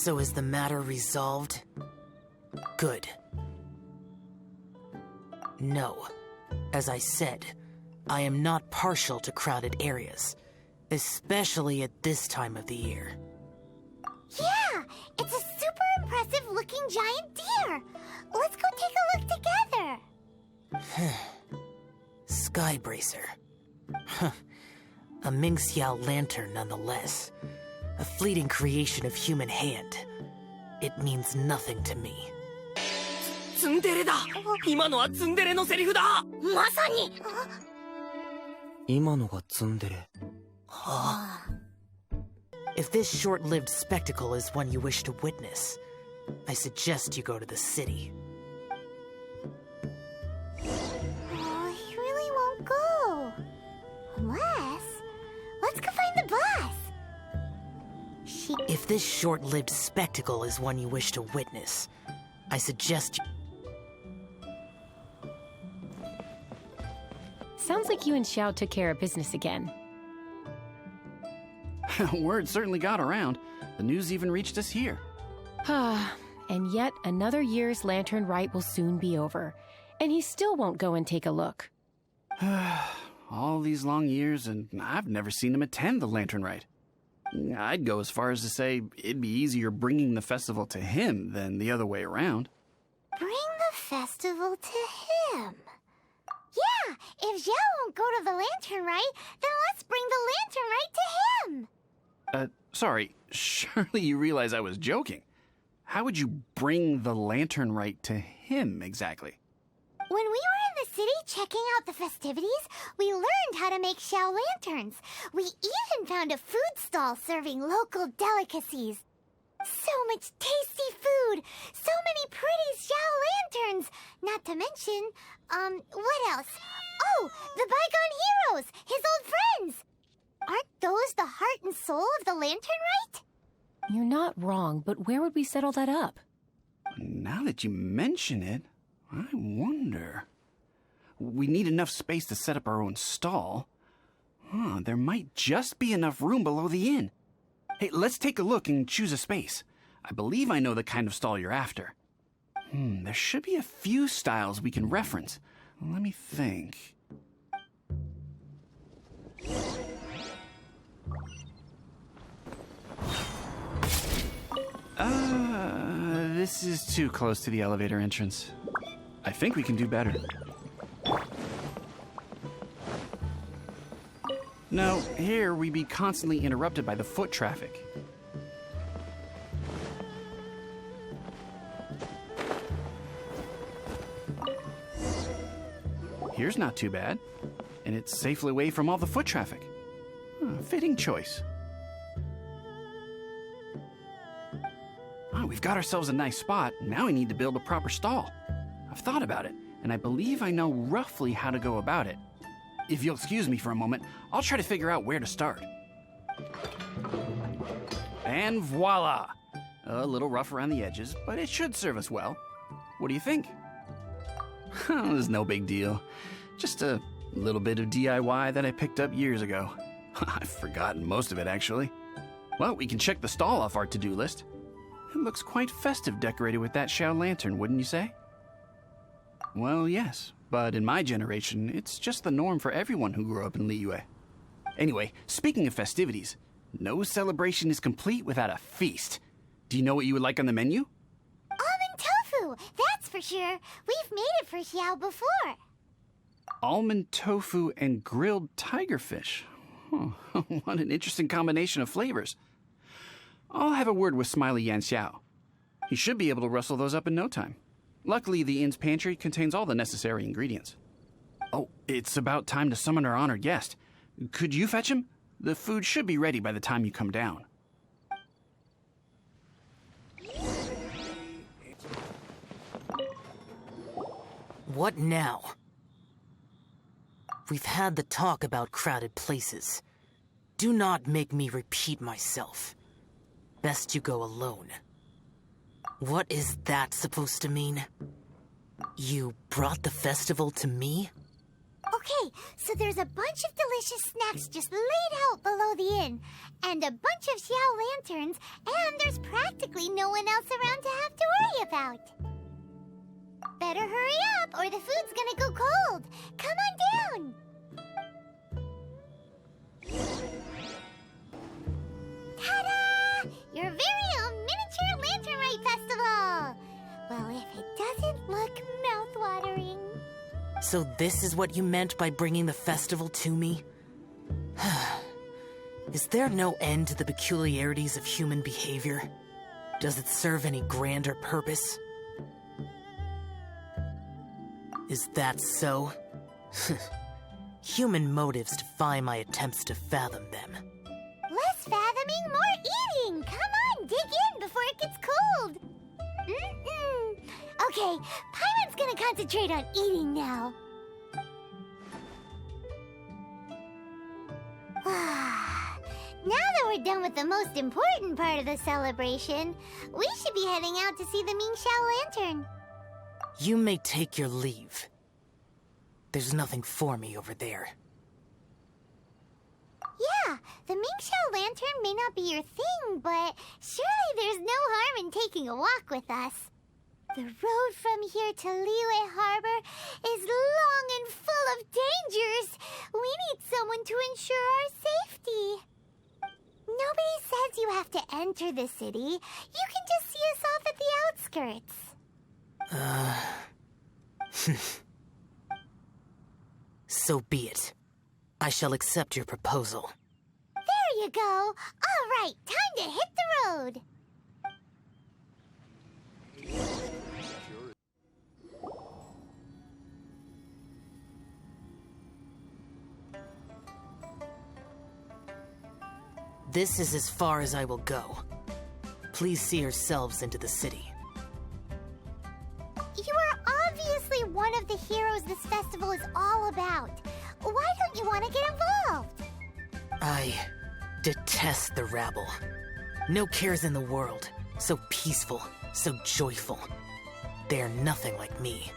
So is the matter resolved? Good. No. As I said, I am not partial to crowded areas, especially at this time of the year. Yeah, it's a super impressive looking giant deer. Let's go take a look together. Skybracer. A Mingxiao lantern nonetheless. A fleeting creation of human hand. It means nothing to me. ツンデレだ。今のはツンデレのセリフだ。まさに。今のがツンデレ。If this short-lived spectacle is one you wish to witness, I suggest you go to the city. Oh, he really won't go. Let's go find the bus. If this short-lived spectacle is one you wish to witness, I suggest you... Sounds like you and Xiao took care of business again. Word certainly got around. The news even reached us here. And yet another year's lantern rite will soon be over, and he still won't go and take a look. All these long years, and I've never seen him attend the lantern rite. I'd go as far as to say it'd be easier bringing the festival to him than the other way around. Bring the festival to him. Yeah, if Xiao won't go to the lantern rite, then let's bring the lantern rite to him. Sorry, surely you realize I was joking. How would you bring the lantern rite to him exactly? When we were in the city checking out the festivities, we learned how to make Xiao lanterns. We even found a food stall serving local delicacies. So much tasty food! So many pretty Xiao lanterns! Not to mention, what else? Oh, the bygone heroes! His old friends! Aren't those the heart and soul of the lantern rite? You're not wrong, but where would we settle that up? Now that you mention it, I wonder. We need enough space to set up our own stall. There might just be enough room below the inn. Hey, let's take a look and choose a space. I believe I know the kind of stall you're after. There should be a few styles we can reference. Let me think. This is too close to the elevator entrance. I think we can do better. No, here we'd be constantly interrupted by the foot traffic. Here's not too bad, and it's safely away from all the foot traffic. Fitting choice. We've got ourselves a nice spot. Now we need to build a proper stall. I've thought about it, and I believe I know roughly how to go about it. If you'll excuse me for a moment, I'll try to figure out where to start. And voila! A little rough around the edges, but it should serve us well. What do you think? It's no big deal. Just a little bit of DIY that I picked up years ago. I've forgotten most of it, actually. Well, we can check the stall off our to-do list. It looks quite festive decorated with that Xiao lantern, wouldn't you say? Well, yes, but in my generation, it's just the norm for everyone who grew up in Liyue. Anyway, speaking of festivities, no celebration is complete without a feast. Do you know what you would like on the menu? Almond tofu, that's for sure. We've made it for Xiao before. Almond tofu and grilled tigerfish. What an interesting combination of flavors. I'll have a word with Smiley Yan Xiao. He should be able to rustle those up in no time. Luckily, the inn's pantry contains all the necessary ingredients. Oh, it's about time to summon our honored guest. Could you fetch him? The food should be ready by the time you come down. What now? We've had the talk about crowded places. Do not make me repeat myself. Best you go alone. What is that supposed to mean? You brought the festival to me? Okay, Okay, so there's a bunch of delicious snacks just laid out below the inn, and a bunch of Xiao lanterns, and there's practically no one else around to have to worry about. Better hurry up, or the food's gonna go cold. Come on down. Ta-da! Your very own miniature Lantern Rite Festival! Well, if it doesn't look mouth-watering. So this is what you meant by bringing the festival to me? Is there no end to the peculiarities of human behavior? Does it serve any grander purpose? Is that so? Human motives defy my attempts to fathom them. Less fathoming, more eating! Come on, dig in before it gets cold! Okay, Paimon's gonna concentrate on eating now. Now that we're done with the most important part of the celebration, we should be heading out to see the Mingxiao Lantern. You may take your leave. There's nothing for me over there. Yeah, the Mingxiao Lantern may not be your thing, but surely there's no harm in taking a walk with us. The road from here to Liyue Harbor is long and full of dangers. We need someone to ensure our safety. Nobody says you have to enter the city. You can just see us off at the outskirts. So be it. I shall accept your proposal. There you go. All right, time to hit the road. This is as far as I will go. Please see yourselves into the city. You are obviously one of the heroes this festival is all about. Why don't you want to get involved? I detest the rabble. No cares in the world. So peaceful, so joyful. They are nothing like me.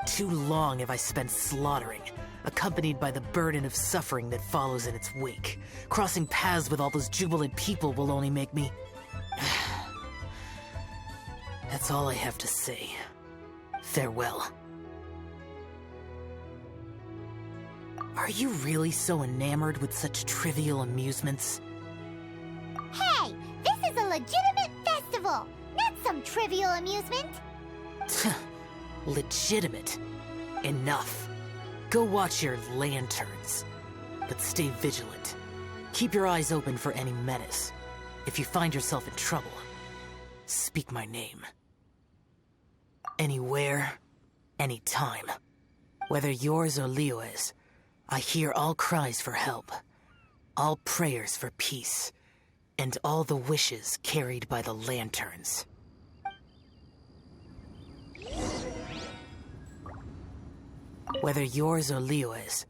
Too long have I spent slaughtering, accompanied by the burden of suffering that follows in its wake. Crossing paths with all those jubilant people will only make me... That's all I have to say. Farewell. Are you really so enamored with such trivial amusements? Hey, this is a legitimate festival, not some trivial amusement. Legitimate. Enough. Go watch your lanterns. But stay vigilant. Keep your eyes open for any menace. If you find yourself in trouble, speak my name. Anywhere, anytime. Whether yours or Liyue's, I hear all cries for help, all prayers for peace, and all the wishes carried by the lanterns. Whether yours or Liyue's,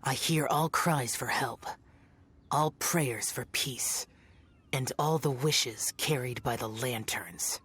I hear all cries for help, all prayers for peace, and all the wishes carried by the lanterns.